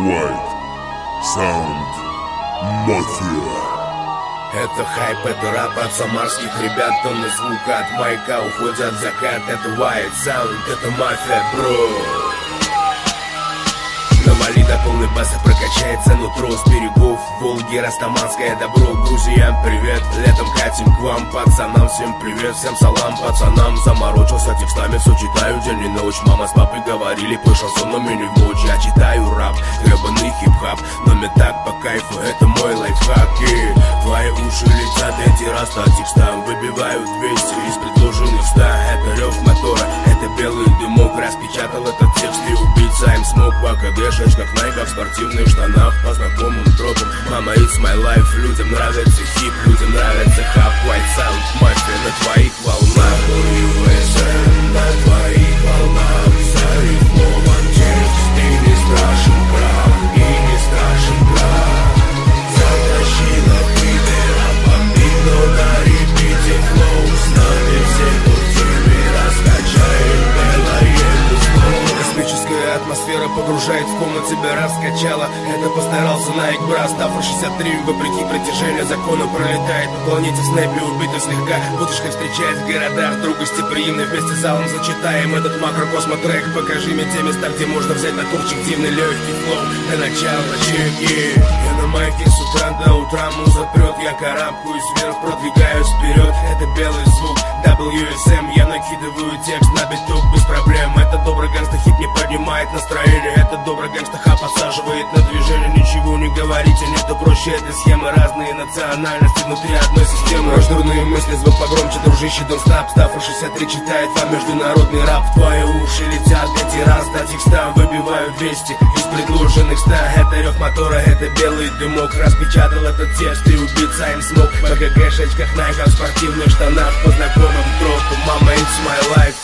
White Sound Mafia. Это хайп, это рэп от самарских ребят, тонны звука от майка уходят в закат. Это White Sound, это мафия, бро. Навали до полной басы, прокачается нутро с берегов Волги, растаманское добро. Грузиям привет, летом катим к вам, пацанам всем привет, всем салам, пацанам. Заморочился текстами, все читаю день и ночь. Мама с папой говорили, пой шансон, но мне не в ночь. Я читаю рэп, гребаный хип-хап, но мне так по кайфу, это мой лайфхак. И твои уши летят, эти раз на текстам выбивают 200 из предложенных 100. Это рев мотора, это белый дымок, распечатал этот текст и убийца им смог. В АКГ как Найка в спортивных штанах по знакомым тропам. Мама, it's my life. Людям нравится хип, людям нравится хап. White Sound, мафия на твоих волнах. На твоих волнах зарифмован текст. И не страшен крах, и не страшен крах. Затащила пидера бомбину на репите флоу. С нами все крутили, раскачаем белое музло. Космическая атмосфера погружает в комнату, тебя раскачала. Это постарался Найк Бра, Стаффор 63, вопреки притяжению закона пролетает по планете в снэпе, убитый слегка. Будочка встречает в городах, друг гостеприимный, вместе с залом зачитаем этот макро-космо-трек. Покажи мне те места, где можно взять натурчик, дивный легкий флоу. Для начала чеки. Я на майке с утра до утра, муза прет, я карабкаюсь вверх, продвигаюсь вперед. Это белый звук, WSM, я накидываю текст на биток без проблем. Это добрый гангста-хип не поднимает настроение. Это добрый гангста-хап подсаживает на движение. Ничего не говорите, нет, то проще этой схемы. Разные национальности внутри одной системы. Дурные мысли, звук погромче, дружище, don't stop. Стаффор 63 читает вам международный рэп. В твои уши летят эти раз до текста, выбивают 200 из предложенных 100. Это рев мотора, это белый дымок. Распечатал этот текст и убийца им смог. В АКГ-шечках, Найках, в спортивных штанах по знакомым тропам. Мама, it's my life.